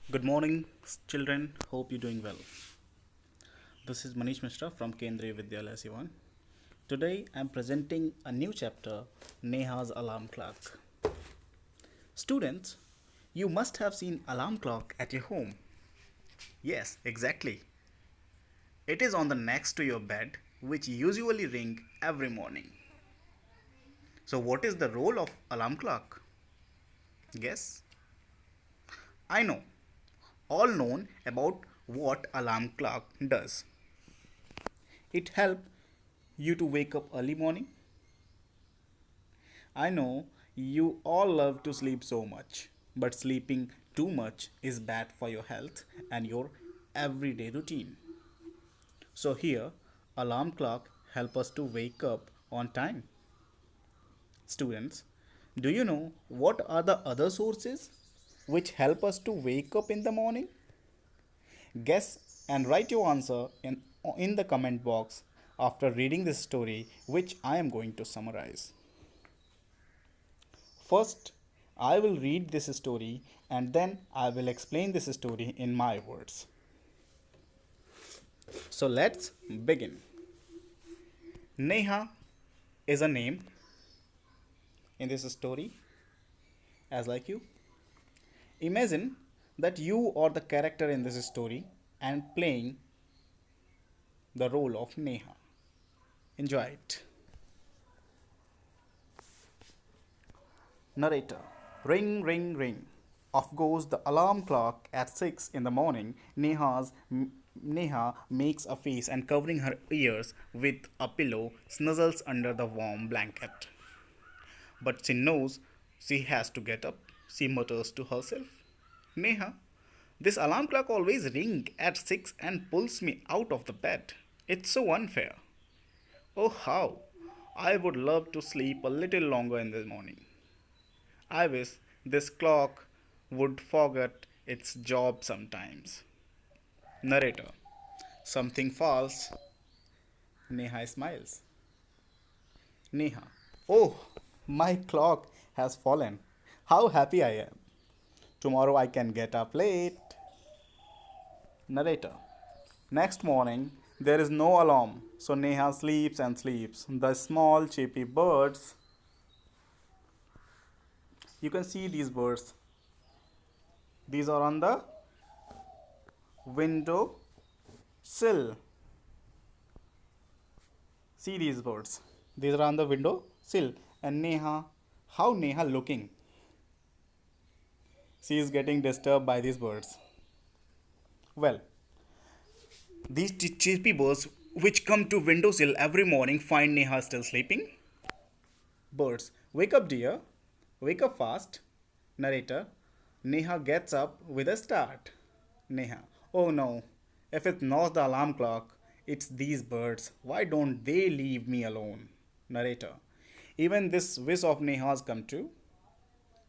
Good morning, children. Hope you're doing well. This is Manish Mishra from Kendriya Vidyalaya Siwan. Today I'm presenting a new chapter, Neha's Alarm Clock. Students, you must have seen alarm clock at your home. Yes, exactly. It is on the next to your bed, which usually ring every morning. So what is the role of alarm clock? Guess? I know. All known about what alarm clock does. It helps you to wake up early morning. I know you all love to sleep so much, but sleeping too much is bad for your health and your everyday routine. So here, alarm clock help us to wake up on time. Students, do you know what are the other sources which help us to wake up in the morning? Guess and write your answer in the comment box after reading this story, which I am going to summarize. First, I will read this story and then I will explain this story in my words. So let's begin. Neha is a name in this story, as like you. Imagine that you are the character in this story and playing the role of Neha. Enjoy it. Narrator. Ring, ring, ring. Off goes the alarm clock at 6 in the morning. Neha makes a face and covering her ears with a pillow snuggles under the warm blanket. But she knows she has to get up. She mutters to herself. Neha, this alarm clock always rings at 6 and pulls me out of the bed. It's so unfair. Oh how I would love to sleep a little longer in the morning. I wish this clock would forget its job sometimes. Narrator. Something false. Neha smiles. Neha. Oh, my clock has fallen. How happy I am. Tomorrow I can get up late. Narrator. Next morning, there is no alarm, so Neha sleeps and sleeps. The small, chirpy birds. You can see these birds. These are on the window sill. See these birds. These are on the window sill. And Neha, how Neha looking? She is getting disturbed by these birds. Well, these chirpy birds which come to windowsill every morning find Neha still sleeping. Birds, wake up dear. Wake up fast. Narrator, Neha gets up with a start. Neha, oh no. If it's not the alarm clock, it's these birds. Why don't they leave me alone? Narrator, even this wish of Neha's come true.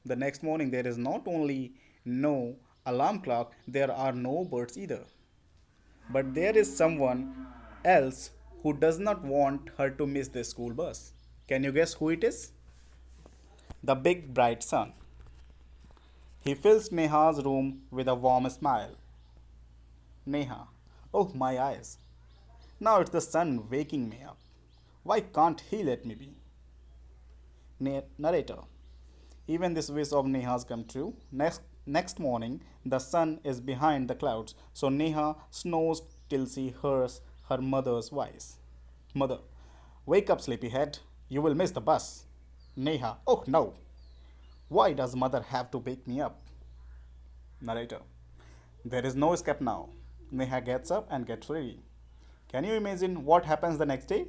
The next morning, there is not only no alarm clock, there are no birds either. But there is someone else who does not want her to miss the school bus. Can you guess who it is? The big bright sun. He fills Neha's room with a warm smile. Neha, oh my eyes. Now it's the sun waking me up. Why can't he let me be? Narrator. Even this wish of Neha's come true. Next morning, the sun is behind the clouds, so Neha snows till she hears her mother's voice. Mother, wake up, sleepyhead. You will miss the bus. Neha, oh no. Why does mother have to wake me up? Narrator. There is no escape now. Neha gets up and gets ready. Can you imagine what happens the next day?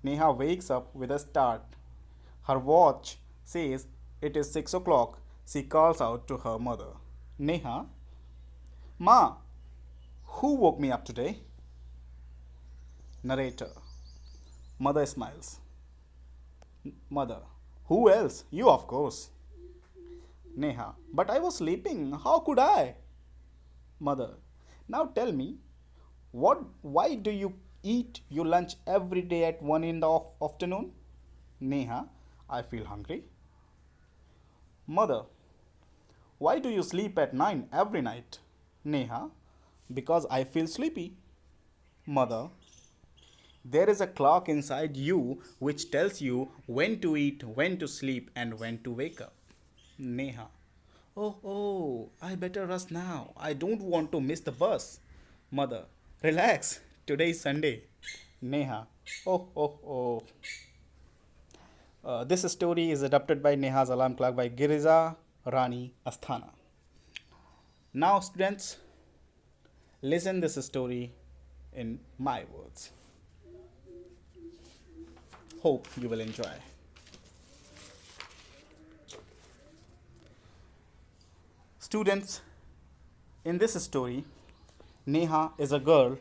Neha wakes up with a start. Her watch says it is 6 o'clock. She calls out to her mother. Neha, Ma, who woke me up today? Narrator. Mother smiles. Mother, who else? You, of course. Neha, but I was sleeping. How could I? Mother, now tell me, why do you eat your lunch every day at 1 in the afternoon? Neha, I feel hungry. Mother, why do you sleep at 9 every night? Neha, because I feel sleepy. Mother, there is a clock inside you which tells you when to eat, when to sleep, and when to wake up. Neha, oh, I better rush now. I don't want to miss the bus. Mother, relax. Today is Sunday. Neha, oh. This story is adapted by Neha's Alarm Clock by Giriza Rani Asthana. Now, students, listen this story in my words. Hope you will enjoy. Students, in this story, Neha is a girl.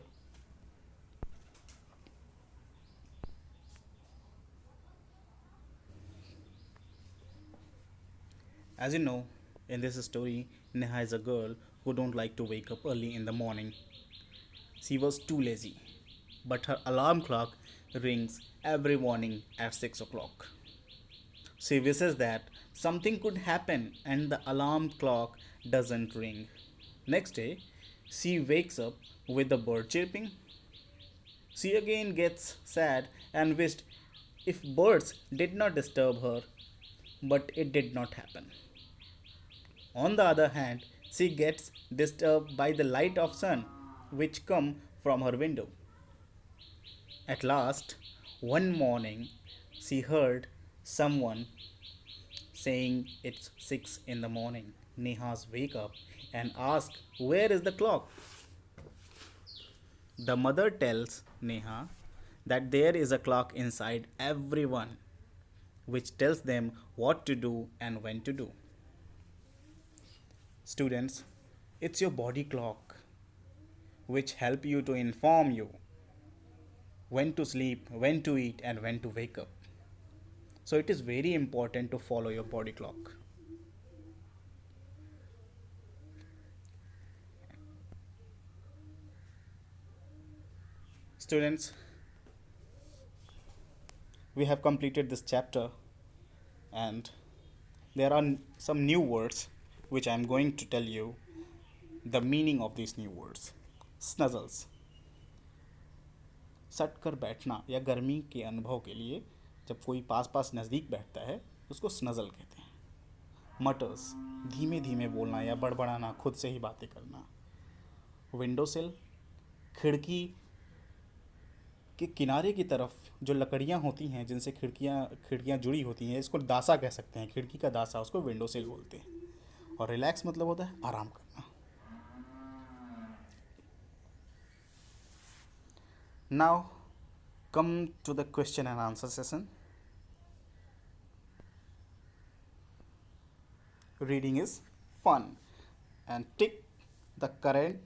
As you know, in this story, Neha is a girl who don't like to wake up early in the morning. She was too lazy, but her alarm clock rings every morning at 6 o'clock. She wishes that something could happen and the alarm clock doesn't ring. Next day, she wakes up with the bird chirping. She again gets sad and wished if birds did not disturb her, but it did not happen. On the other hand, she gets disturbed by the light of sun which come from her window. At last, one morning, she heard someone saying it's 6 in the morning. Neha's wake up and ask where is the clock? The mother tells Neha that there is a clock inside everyone which tells them what to do and when to do. Students, it's your body clock which help you to inform you when to sleep, when to eat and when to wake up. So it is very important to follow your body clock. Students, we have completed this chapter and there are some new words which I am going to tell you the meaning of these new words. Snuzzles, सट कर बैठना या गर्मी के अनुभव के लिए जब कोई पास पास नज़दीक बैठता है उसको स्नज़ल कहते हैं. मटर्स, धीमे धीमे बोलना या बड़बड़ाना, खुद से ही बातें करना. विंडो सिल, खिड़की के किनारे की तरफ जो लकड़ियाँ होती हैं जिनसे खिड़कियाँ जुड़ी होती हैं, इसको दासा कह सकते हैं. खिड़की का दासा, उसको विंडो सिल बोलते हैं. और रिलैक्स मतलब होता है आराम करना. Now, come to the question and answer session. Reading is fun and tick the correct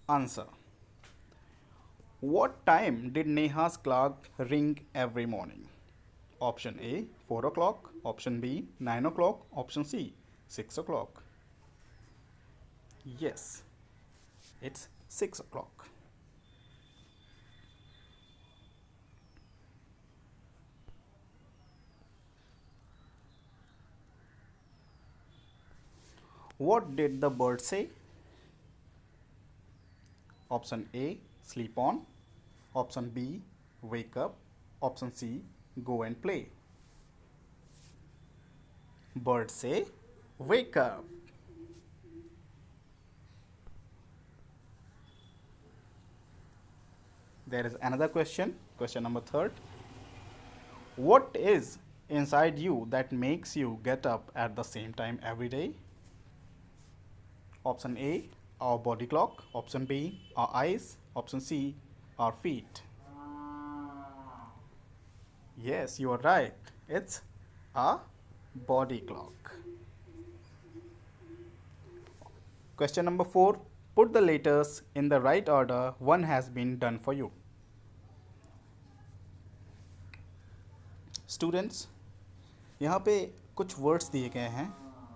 answer. What time did Neha's clock ring every morning? Option A 4 o'clock, option B 9 o'clock, option C 6 o'clock. Yes, it's 6 o'clock. What did the bird say? Option A sleep on, option B wake up, option C go and play. Bird say wake up. There is another question, question number 3. What is inside you that makes you get up at the same time every day? Option A, our body clock. Option B, our eyes. Option C, our feet. Yes, you are right. It's a body clock. Question number 4. Put the letters in the right order. One has been done for you. Students, यहाँ पे कुछ words दिए गए हैं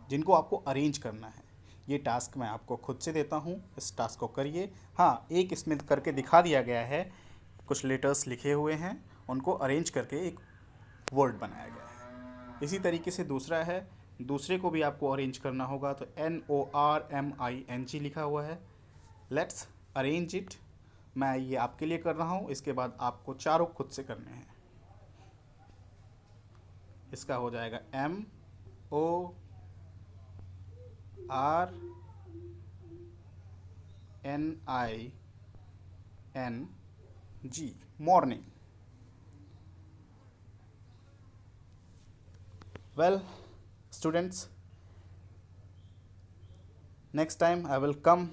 जिनको आपको arrange करना है. ये टास्क मैं आपको खुद से देता हूँ, इस टास्क को करिए. हाँ, एक इसमें करके दिखा दिया गया है, कुछ लेटर्स लिखे हुए हैं, उनको अरेंज करके एक वर्ड बनाया गया है. इसी तरीके से दूसरा है, दूसरे को भी आपको अरेंज करना होगा. तो NORMING लिखा हुआ है, लेट्स अरेंज इट। मैं ये आपके लिए कर रहा हूँ, इसके बाद आपको चारों खुद से करने हैं। इसका हो जाएगा MORNING, morning. Well, students, next time I will come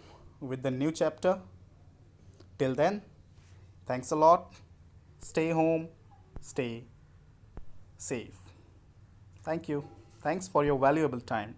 with the new chapter. Till then, thanks a lot. Stay home, stay safe. Thank you. Thanks for your valuable time.